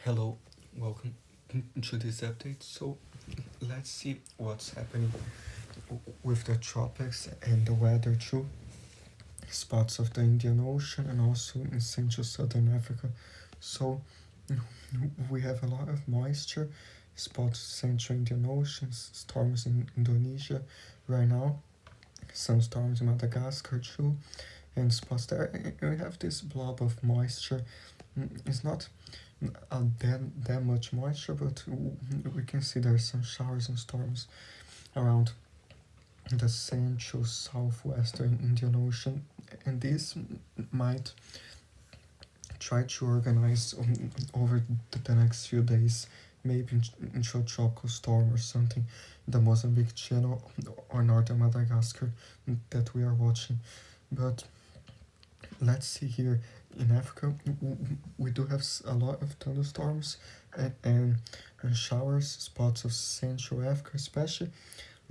Hello, welcome to this update. So, let's see what's happening with the tropics and the weather too. Spots of the Indian Ocean and also in Central Southern Africa. So, we have a lot of moisture. Spots Central Indian Ocean, storms in Indonesia right now, some storms in Madagascar too, and spots there. And we have this blob of moisture. It's not that much moisture, but we can see there's some showers and storms around the central southwestern Indian Ocean, and this might try to organize over the next few days, maybe into a tropical storm or something, the Mozambique Channel or northern Madagascar that we are watching. But let's see here in Africa, we do have a lot of thunderstorms and showers, spots of Central Africa, especially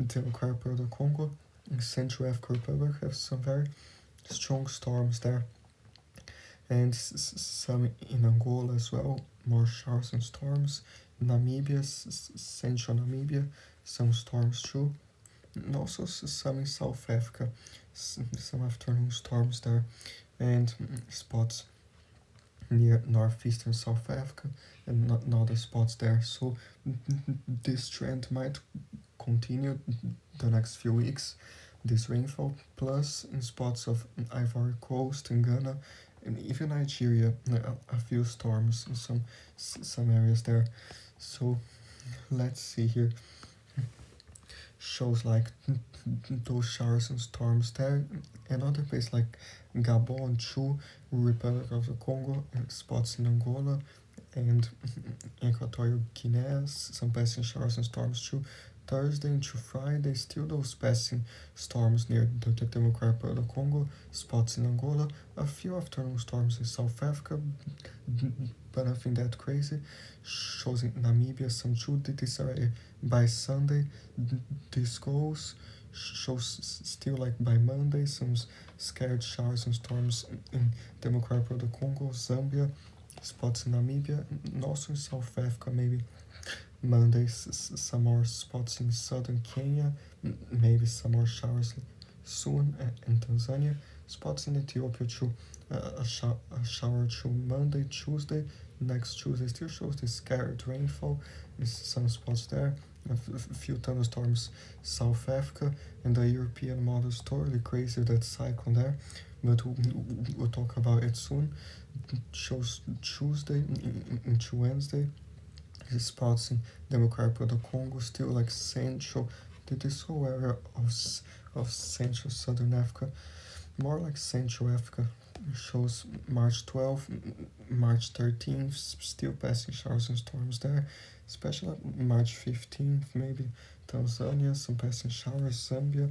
Democratic Republic of Congo and Central African Republic have some very strong storms there, and some in Angola as well, more showers and storms. Namibia, Central Namibia, some storms too, and also some in South Africa, some afternoon storms there, and spots near northeastern South Africa and not other spots there. So this trend might continue the next few weeks, this rainfall, plus in spots of Ivory Coast and Ghana and even Nigeria, a few storms in some areas there. So let's see here. Shows like those showers and storms there. Another place like Gabon too, Republic of the Congo, and spots in Angola and Equatorial Guinea, some passing showers and storms too. Thursday into Friday, still those passing storms near the Democratic Republic of Congo, spots in Angola, a few afternoon storms in South Africa, but nothing that crazy. Shows in Namibia, some too. This already by Sunday. This goes. Shows still like by Monday, some scared showers and storms in Democratic Republic of Congo, Zambia, spots in Namibia, and also in South Africa, maybe Monday, some more spots in southern Kenya, maybe some more showers soon in Tanzania, spots in Ethiopia too, a shower too Monday, Tuesday, next Tuesday still shows the scattered rainfall in some spots there, a few thunderstorms South Africa, and the European model is totally crazy, that cyclone there, but we'll talk about it soon. It shows Tuesday into Wednesday, spots in Democratic Republic of Congo, still like central, this whole area of central southern Africa, more like Central Africa, shows March 12th, March 13th, still passing showers and storms there, especially March 15th, maybe Tanzania, some passing showers, Zambia,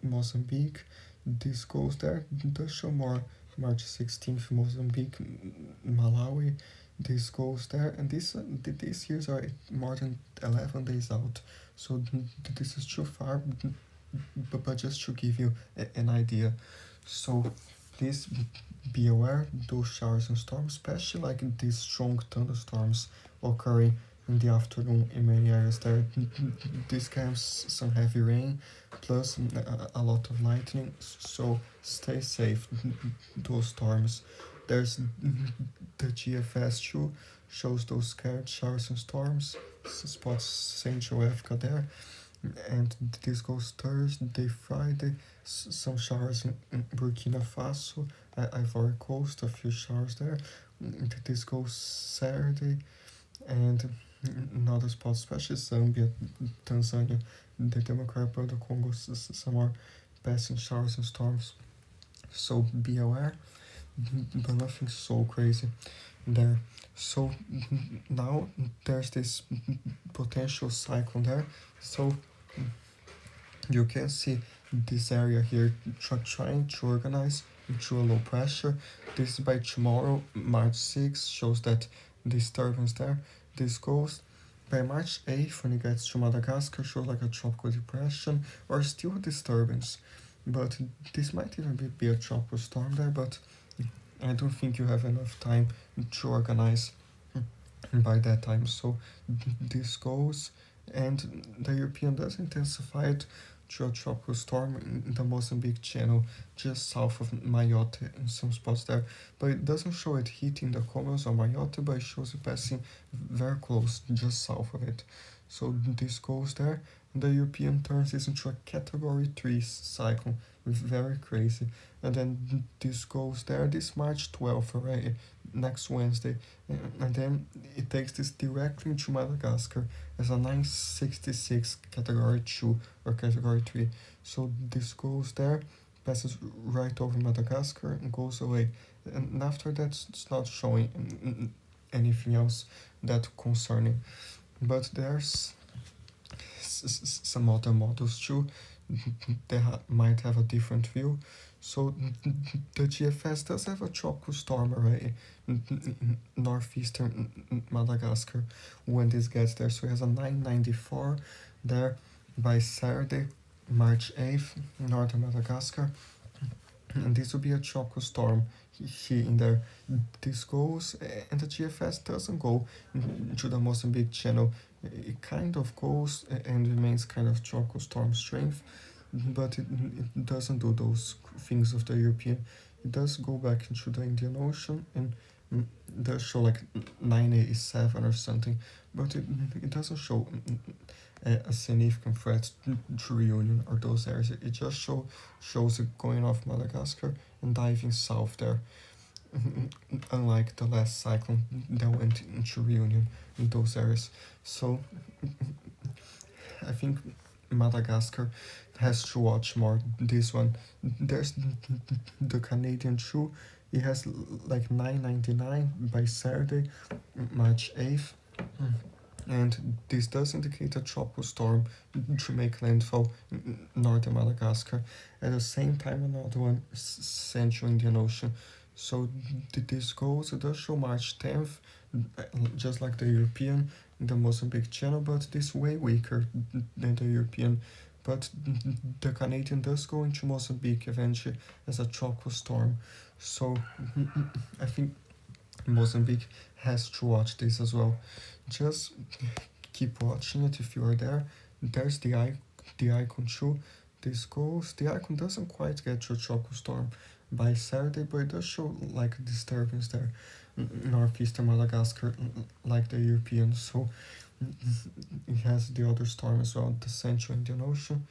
Mozambique, this goes there, does show more March 16th, Mozambique, Malawi, this goes there, and these years are more than 11 days out, so this is too far, but just to give you an idea. So please be aware those showers and storms, especially like these strong thunderstorms occurring in the afternoon in many areas there. This can some heavy rain plus a lot of lightning, so stay safe those storms. There's the GFS too, shows those scared showers and storms, spots Central Africa there, and this goes Thursday, Friday, some showers in Burkina Faso, Ivory Coast, a few showers there. This goes Saturday, and in other spots, especially Zambia, Tanzania, the Democratic Republic of Congo, some more passing showers and storms. So be aware, but nothing so crazy there. So now there's this potential cyclone there. So you can see this area here trying to organize into a low pressure. This by tomorrow, March 6th, shows that disturbance there. This goes by March 8th, when it gets to Madagascar, shows like a tropical depression or still a disturbance. But this might even be a tropical storm there, but I don't think you have enough time to organize by that time. So this goes, and the European does intensify it to a tropical storm in the Mozambique Channel, just south of Mayotte in some spots there. But it doesn't show it hitting the Comoros or Mayotte, but it shows it passing very close, just south of it. So this goes there, and the European turns this into a Category 3 cyclone, very crazy. And then this goes there, this March 12th already, next Wednesday, and then it takes this directly into Madagascar as a 966 Category 2 or Category 3. So this goes there, passes right over Madagascar and goes away. And after that, it's not showing anything else that concerning. But there's some other models too. They might have a different view. So the GFS does have a tropical storm array in northeastern Madagascar when this gets there. So it has a 994 there by Saturday, March 8th, northern Madagascar. And this will be a tropical storm here in there. This goes, and the GFS doesn't go into the Mozambique Channel. It kind of goes and remains kind of tropical storm strength, but it doesn't do those things of the European. It does go back into the Indian Ocean and does show like 987 or something, but it doesn't show a significant threat to Reunion or those areas. It just shows it going off Madagascar and diving south there. Unlike the last cyclone that went into Reunion in those areas. So I think Madagascar has to watch more this one. There's the Canadian too. It has like 999 by Saturday, March 8th. And this does indicate a tropical storm to make landfall in northern Madagascar. At the same time, another one, Central Indian Ocean. So this goes, it does show March 10th, just like the European in the Mozambique Channel, but this way weaker than the European. But the Canadian does go into Mozambique eventually as a tropical storm. So I think Mozambique has to watch this as well. Just keep watching it if you are there. There's the icon too. This goes. The icon doesn't quite get to a tropical storm by Saturday, but it does show like a disturbance there, northeastern Madagascar, like the European. So it has the other storm as well, the Central Indian Ocean.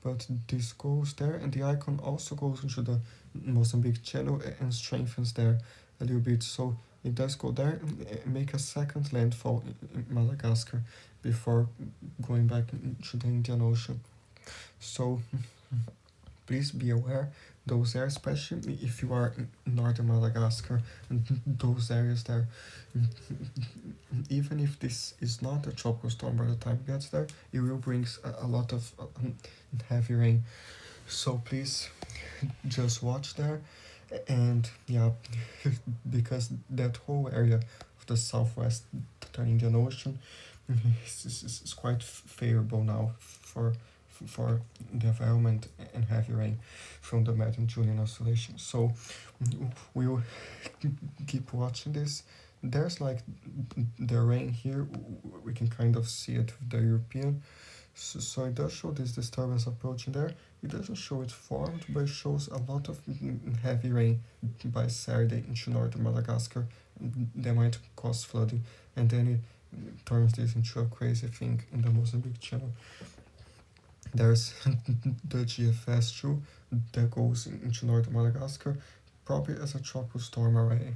But this goes there, and the icon also goes into the Mozambique Channel and strengthens there a little bit. So it does go there and make a second landfall in Madagascar before going back into the Indian Ocean. So please be aware those areas, especially if you are in northern Madagascar and those areas there. Even if this is not a tropical storm by the time it gets there, it will bring a lot of heavy rain. So please just watch there. And yeah, because that whole area of the southwest Indian Ocean is quite favorable now for the environment and heavy rain from the Mediterranean oscillation. So we'll keep watching this. There's like the rain here, we can kind of see it with the European. So it does show this disturbance approaching there. It doesn't show it formed, but it shows a lot of heavy rain by Saturday into northern Madagascar. That might cause flooding, and then it turns this into a crazy thing in the Mozambique Channel. There's the GFS too, that goes into northern Madagascar, probably as a tropical storm array,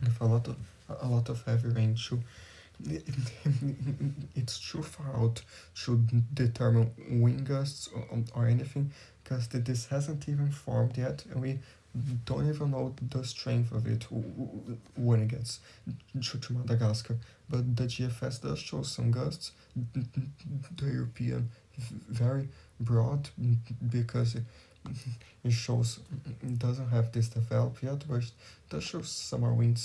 with a lot of heavy rain too. It's too far out to determine wind gusts or anything, because this hasn't even formed yet, and we don't even know the strength of it when it gets to Madagascar. But the GFS does show some gusts. The European very broad, because it shows it doesn't have this developed yet, but it does show summer winds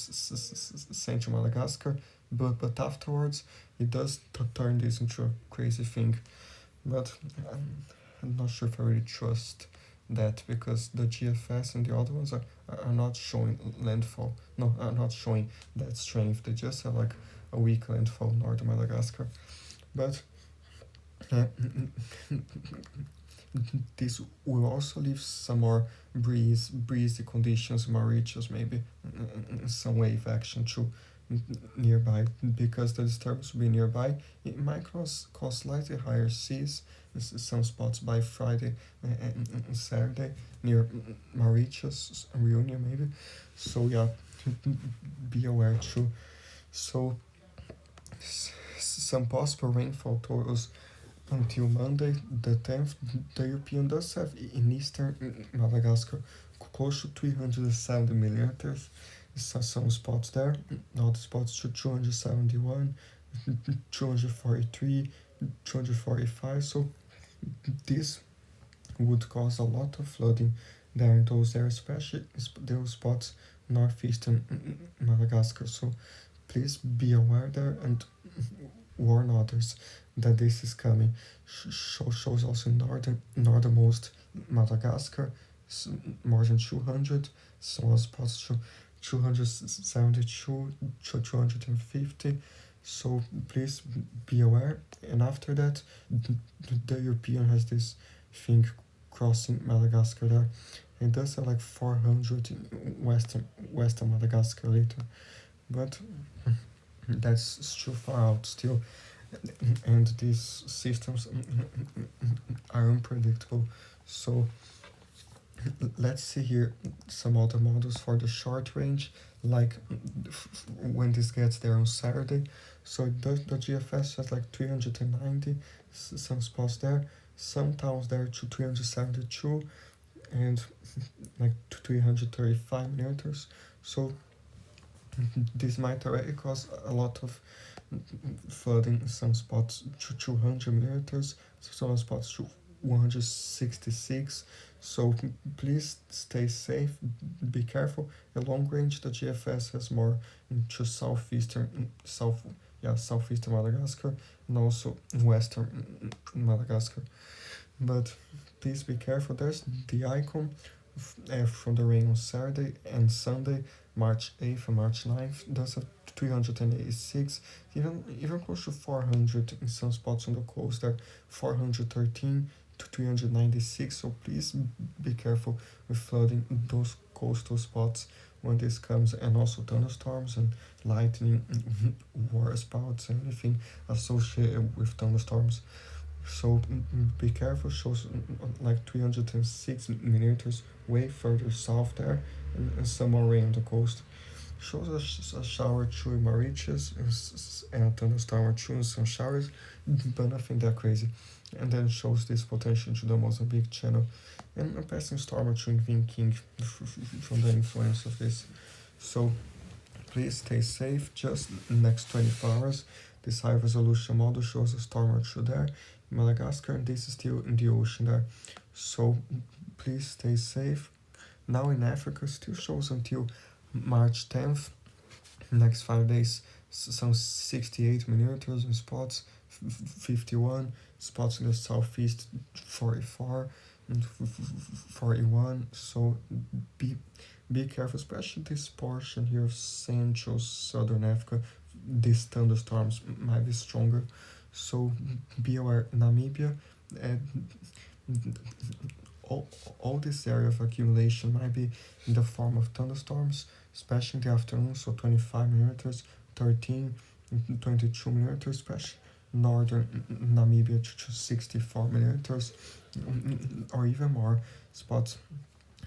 central Madagascar, but afterwards it does turn this into a crazy thing. But I'm not sure if I really trust that because the GFS and the other ones are not showing landfall. No, are not showing that strength. They just have like a weak landfall northern Madagascar. But uh, this will also leave some more breezy conditions, Mauritius maybe, some wave action too nearby, because the disturbance will be nearby. It might cause slightly higher seas in some spots by Friday and Saturday near Mauritius, Reunion maybe. So yeah, be aware too. So some possible rainfall totals until Monday, the 10th. The European does have in eastern Madagascar close to 370 millimeters. Some spots there, other spots to 271, 243, 245. So this would cause a lot of flooding there in those areas, especially those spots northeastern Madagascar. So please be aware there and warn others that this is coming. Shows also northernmost Madagascar, more than 200, some other spots to 272 to 250. So please be aware. And after that, the European has this thing crossing Madagascar there, and does have like 400 in western Madagascar later, but that's too far out still, and these systems are unpredictable. So let's see here some other models for the short range, like when this gets there on Saturday. So the GFS has like 390, some spots there, some towns there to 372, and like 335 millimeters. So this might already cause a lot of flooding in some spots to 200 millimeters, some spots to 166. So please stay safe, be careful. At long range, the GFS has more into southeastern Madagascar, and also western Madagascar. But please be careful. There's the icon from the rain on Saturday and Sunday, March 8th and March 9th. That's a 386, even close to 400 in some spots on the coast there, 413 to 396. So please be careful with flooding those coastal spots when this comes, and also thunderstorms and lightning, water spouts, and anything associated with thunderstorms. So be careful. Shows like 306 millimeters way further south there, and some more rain on the coast. Shows a shower too in Mauritius and a thunderstorm or two and some showers, but nothing that crazy. And then shows this potential to the Mozambique channel, and a passing storm or two in Vinking from the influence of this. So please stay safe. Just next 24 hours, this high resolution model shows a storm or two there in Madagascar, and this is still in the ocean there. So please stay safe. Now in Africa, still shows until March 10th. Next 5 days, some 68 millimeters in spots, 51 spots in the southeast, 44 and 41. So be careful, especially this portion here of Central Southern Africa. These thunderstorms might be stronger, so be aware. Namibia, all this area of accumulation might be in the form of thunderstorms, especially in the afternoon. So 25 millimeters, 13, 22 millimeters, especially northern Namibia to 64 millimeters, or even more spots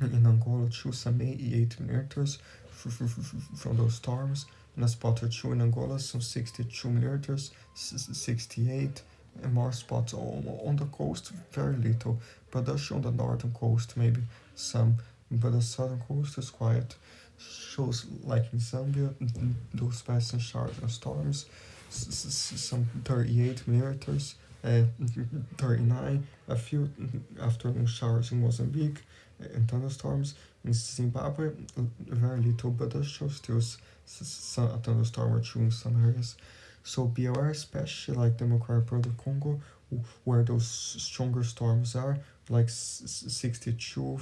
in Angola to some 88 millimeters from those storms, and a spot or two in Angola, some 62 millimeters, 68, and more spots on the coast, very little. Production on the northern coast, maybe some, but the southern coast is quiet. Shows like in Zambia, those passing showers and storms, some 38 millimeters, 39, a few afternoon showers in Mozambique, and thunderstorms. In Zimbabwe, very little, but that shows still a thunderstorm or two in some areas. So be aware, especially like Democratic Republic of Congo, where those stronger storms are, like 62,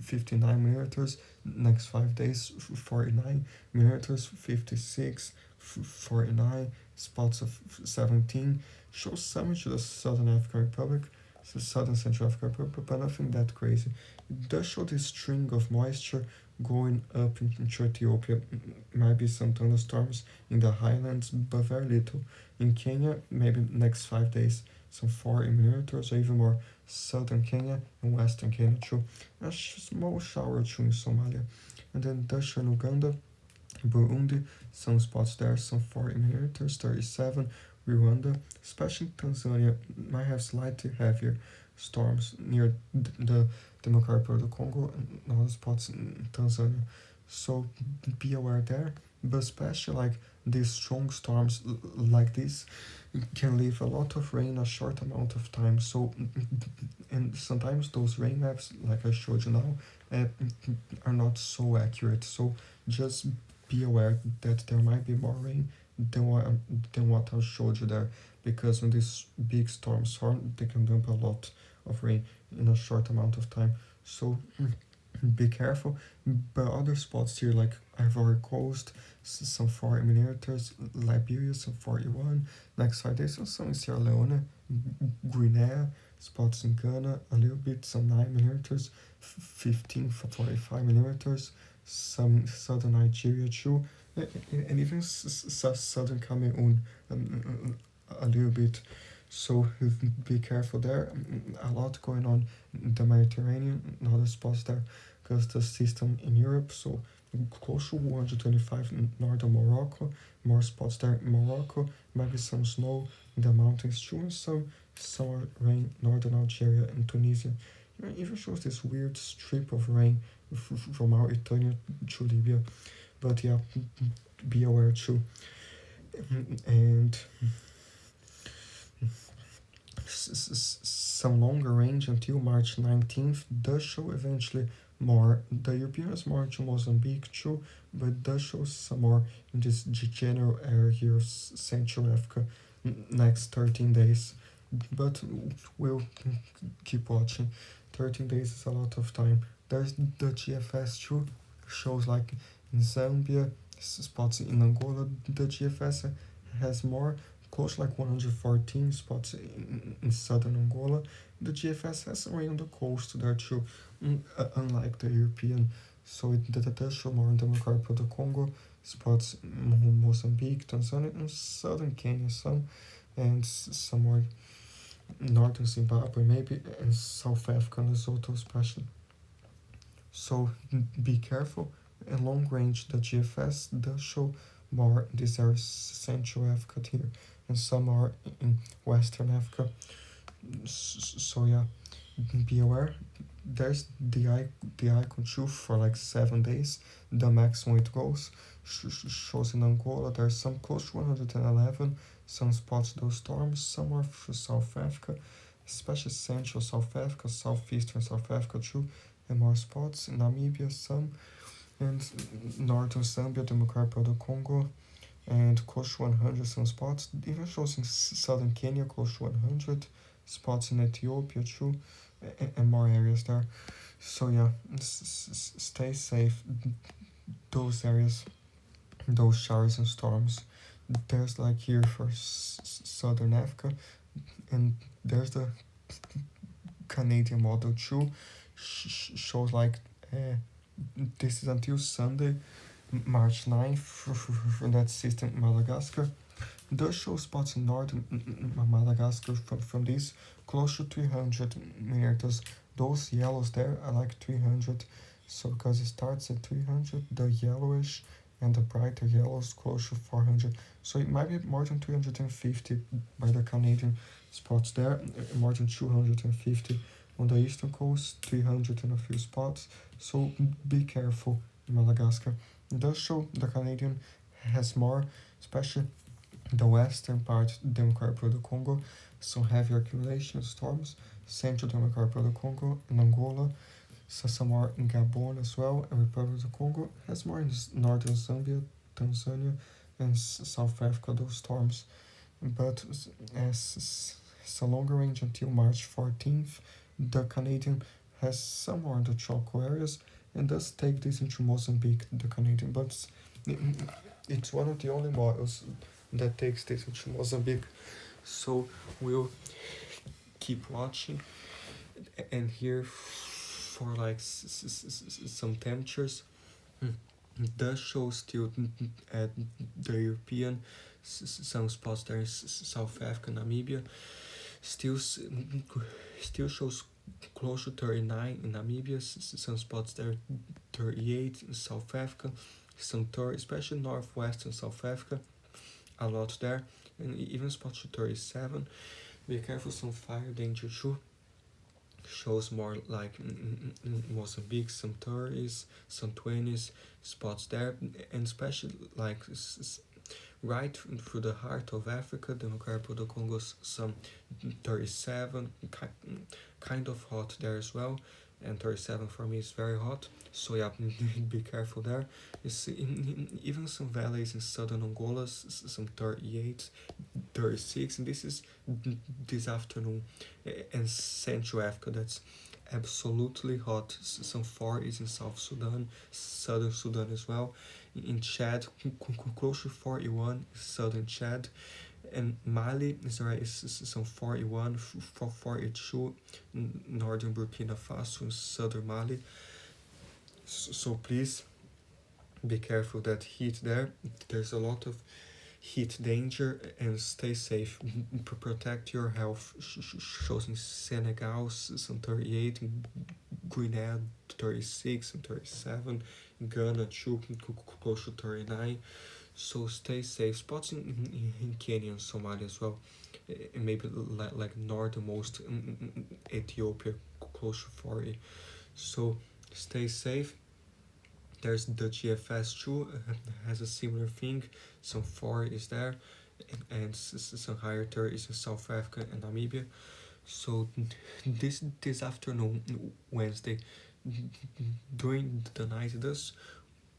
59 millimeters. Next 5 days, 49 millimeters, 56, 49, spots of 17. Shows some to the Southern African Republic, Southern Central African Republic, but nothing that crazy. It does show this string of moisture going up into Ethiopia. Might be some thunderstorms in the highlands, but very little. In Kenya, maybe next 5 days, some 40 millimeters or even more. Southern Kenya and Western Kenya too. A small shower too in Somalia. And then Dutch and Uganda, Burundi, some spots there, some 40 millimeters, 37. Rwanda, especially Tanzania, might have slightly heavier storms near the Democratic Republic of Congo and other spots in Tanzania. So be aware there, but especially like these strong storms like this can leave a lot of rain a short amount of time. So and sometimes those rain maps, like I showed you now, uh, are not so accurate. So just be aware that there might be more rain than what I showed you there, because when these big storms form, they can dump a lot of rain in a short amount of time. So be careful. But other spots here, like Ivory Coast, some 40 millimeters, Liberia, some 41, next 5 days, some in Sierra Leone, Guinea, spots in Ghana, a little bit, some 9 millimeters, 15, 45 millimeters, some southern Nigeria too, and even southern Cameroon, a little bit. So be careful there. A lot going on in the Mediterranean and other spots there, because the system in Europe, so close to 125 in northern Morocco, more spots there in Morocco, maybe some snow in the mountains too, and some summer rain northern Algeria and Tunisia. It even shows this weird strip of rain from Mauritania to Libya. But yeah, be aware too. And some longer range until March 19th does show eventually more. The European has more to Mozambique too, but does show some more in this general area here of Central Africa next 13 days. But we'll keep watching. 13 days is a lot of time. There's the GFS too, shows like in Zambia, spots in Angola. The GFS has more, close like 114 spots in southern Angola. The GFS has some rain on the coast there too, unlike the European. So it does show more in Democratic Republic of Congo, spots in Mozambique, Tanzania, and southern Kenya some, and some more northern Zimbabwe maybe, and South Africa and Lesotho especially. So be careful. And long range, the GFS does show more. These are Central Africa here, and some are in Western Africa. So yeah, be aware. There's the icon too for like 7 days. The maximum it goes shows in Angola. There's some close to 111. Some spots those storms. Some are for South Africa, especially Central South Africa, Southeastern South Africa too, and more spots in Namibia. Some and northern Zambia, Democratic Republic of Congo, and close to 100 some spots. Even shows in southern Kenya, close to 100 spots in Ethiopia too, and more areas there. So yeah, stay safe. Those areas, those showers and storms. There's like here for southern Africa, and there's the Canadian model too. Shows like this is until Sunday, March 9th, from that system Madagascar. Does show spots in northern Madagascar from this close to 300 millimeters. Those yellows there are like 300. So because it starts at 300, the yellowish and the brighter yellows close to 400. So it might be more than 350 by the Canadian spots there, more than 250 on the eastern coast, 300 in a few spots. So be careful in Madagascar. It does show the Canadian has more, especially the western part, Democratic Republic of Congo, some heavy accumulation storms, Central Democratic Republic of Congo and Angola, so some more in Gabon as well, and Republic of Congo has more in northern Zambia, Tanzania, and South Africa, those storms. But as it's a longer range until March 14th, the Canadian has some more the tropical areas and does take this into Mozambique, the Canadian, but it's one of the only models that takes this into Mozambique. So we'll keep watching and here for like some temperatures. Does show still at the European, some spots there in South Africa, Namibia, still still shows close to 39 in Namibia, some spots there 38 in South Africa, some 30, especially northwestern South Africa, a lot there, and even spots to 37. Be careful, some fire danger too. Shows more like in Mozambique, some 30s, some 20s spots there, and especially like right through the heart of Africa, Democratic Republic of Congo, some 37, kind of hot there as well, and 37 for me is very hot, so yeah, be careful there. It's even some valleys in southern Angola, some 38, 36, and this is this afternoon, and Central Africa, that's absolutely hot, some 40s in South Sudan, southern Sudan as well, in Chad, close to 41, southern Chad, and Mali is some 41, 42, northern Burkina Faso and southern Mali. So please be careful that heat there. There's a lot of heat danger and stay safe. Protect your health. Shows in Senegal some 38, in Guinea 36 and 37, Ghana too, close to 39. So stay safe. Spots in Kenya and Somalia as well, and maybe like northernmost Ethiopia, close to 40. So stay safe. There's the GFS too, has a similar thing. Some 4 is there, and some higher 30 is in South Africa and Namibia. So this afternoon, Wednesday, during the night, it does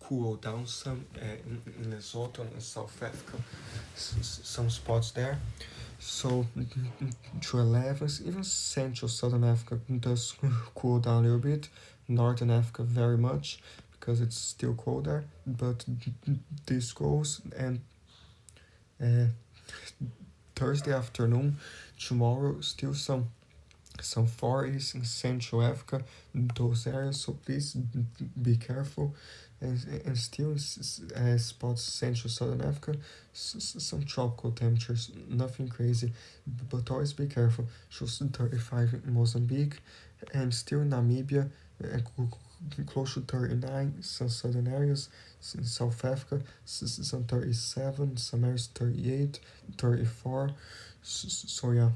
cool down some in Lesotho and South Africa, some spots there. So to 11s, even Central Southern Africa does cool down a little bit. Northern Africa very much because it's still cold there. But this goes, and uh, Thursday afternoon, tomorrow still some 40s in Central Africa, those areas, so please be careful. And still spots Central Southern Africa, some tropical temperatures, nothing crazy, but always be careful. Shows 35 in Mozambique, and still in Namibia, close to 39, some southern areas, in South Africa, some 37, some areas 38, 34. So yeah,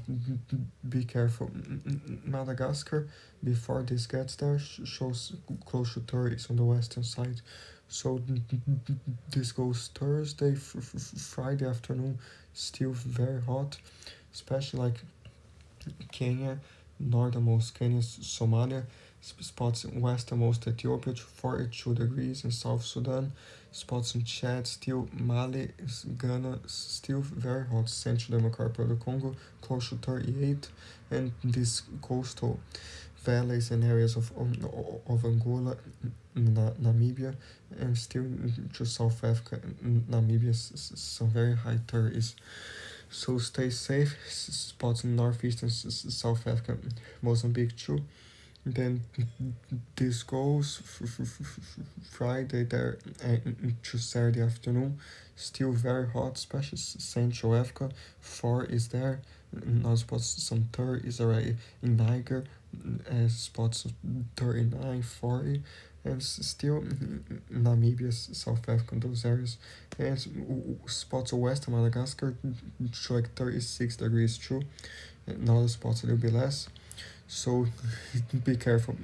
be careful. Madagascar, before this gets there, shows close to 30 on the western side. So this goes Thursday, Friday afternoon, still very hot, especially like Kenya, northernmost Kenya, Somalia, spots in westernmost Ethiopia to 42 degrees, in South Sudan, spots in Chad, still Mali, Ghana, still very hot, Central Democratic Republic of Congo, close to 38, and these coastal valleys and areas of Angola, Namibia, and still to South Africa, Namibia, some very high 30s. So stay safe. Spots in Northeast and South Africa, Mozambique too. Then this goes Friday there to Saturday afternoon. Still very hot, especially Central Africa. 4 is there. Now spots some 30 is already in Niger. Spots 39, 40. And still Namibia, South Africa, those areas. And spots of Western Madagascar, like 36 degrees too. And other spots a little bit less. So be careful.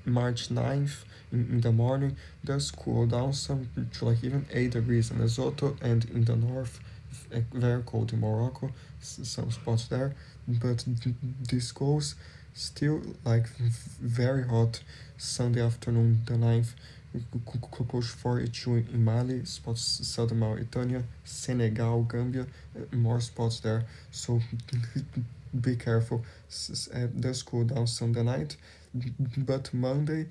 March 9th in the morning does cool down some to like even 8 degrees in Lesotho, and in the north very cold in Morocco, some spots there. But this goes still like very hot Sunday afternoon, the 9th, close 42 in Mali, spots southern Mauritania, Senegal, Gambia, more spots there. So be careful. Does cool down Sunday night, but Monday,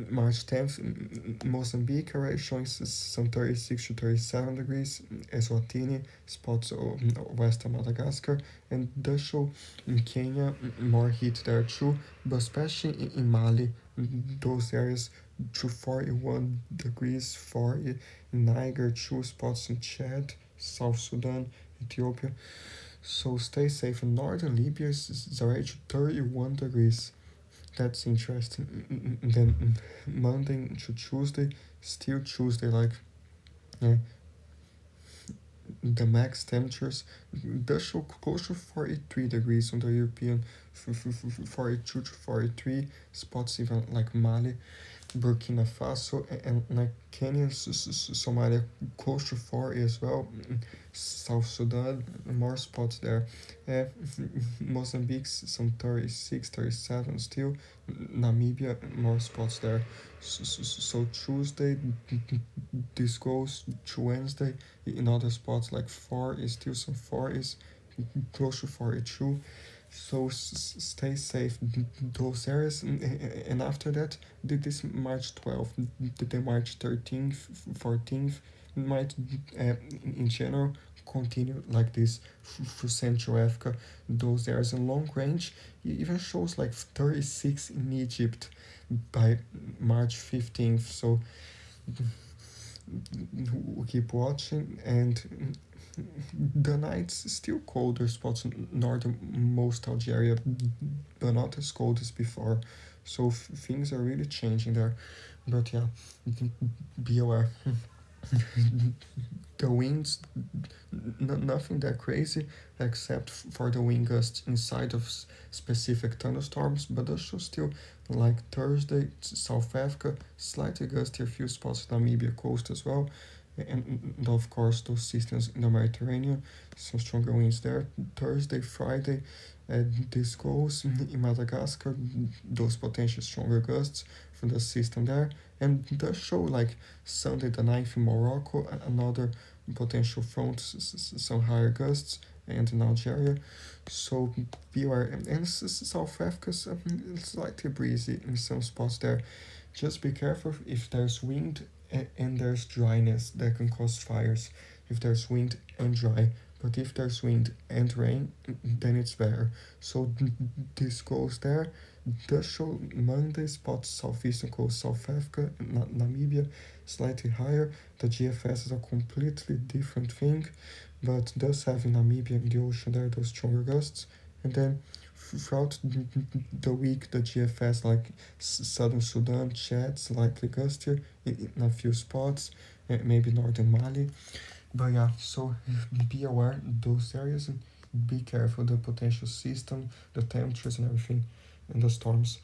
March 10th, Mozambique already showing some 36 to 37 degrees, Eswatini, spots west of Madagascar, and does show in Kenya more heat there too, but especially in Mali, those areas to 41 degrees, 40 in Niger, 2 spots in Chad, South Sudan, Ethiopia. So stay safe. In northern Libya is already 31 degrees. That's interesting. Then Monday to Tuesday, still Tuesday, like yeah, the max temperatures does show close to 43 degrees on the European, 42 to 43 spots, even like Mali, Burkina Faso, and like Kenya, Somalia, close to 40 as well. South Sudan, more spots there. Uh, Mozambique, some 36, 37 still. Namibia, more spots there. So Tuesday, this goes to Wednesday. In other spots like 4 is still some 4 is close to 42. So stay safe those areas, and after that did this March 12th, the March 13th, 14th might in general continue like this for Central Africa. Those areas in long range even shows like 36 in Egypt by March 15th. So we keep watching, and the nights still colder spots in northernmost Algeria, but not as cold as before. So things are really changing there. But yeah, be aware. The winds, nothing that crazy except for the wind gusts inside of specific thunderstorms, but also still like Thursday, South Africa, slightly gusty, a few spots Namibia coast as well, and of course those systems in the Mediterranean, some stronger winds there. Thursday, Friday, this goes in Madagascar, those potential stronger gusts from the system there, and does show like Sunday the 9th in Morocco, another potential front, some higher gusts, and in Algeria. So beware. And South Africa's slightly breezy in some spots there. Just be careful if there's wind and there's dryness that can cause fires. If there's wind and dry. But if there's wind and rain, then it's better. So this goes there. Does show Monday spots southeastern coast, South Africa, Namibia, slightly higher. The GFS is a completely different thing, but does have in Namibia in the ocean there those stronger gusts. And then throughout the week, the GFS like southern Sudan, Chad, slightly gustier in a few spots, maybe northern Mali. But yeah, so be aware those areas and be careful the potential system, the temperatures and everything, and the storms.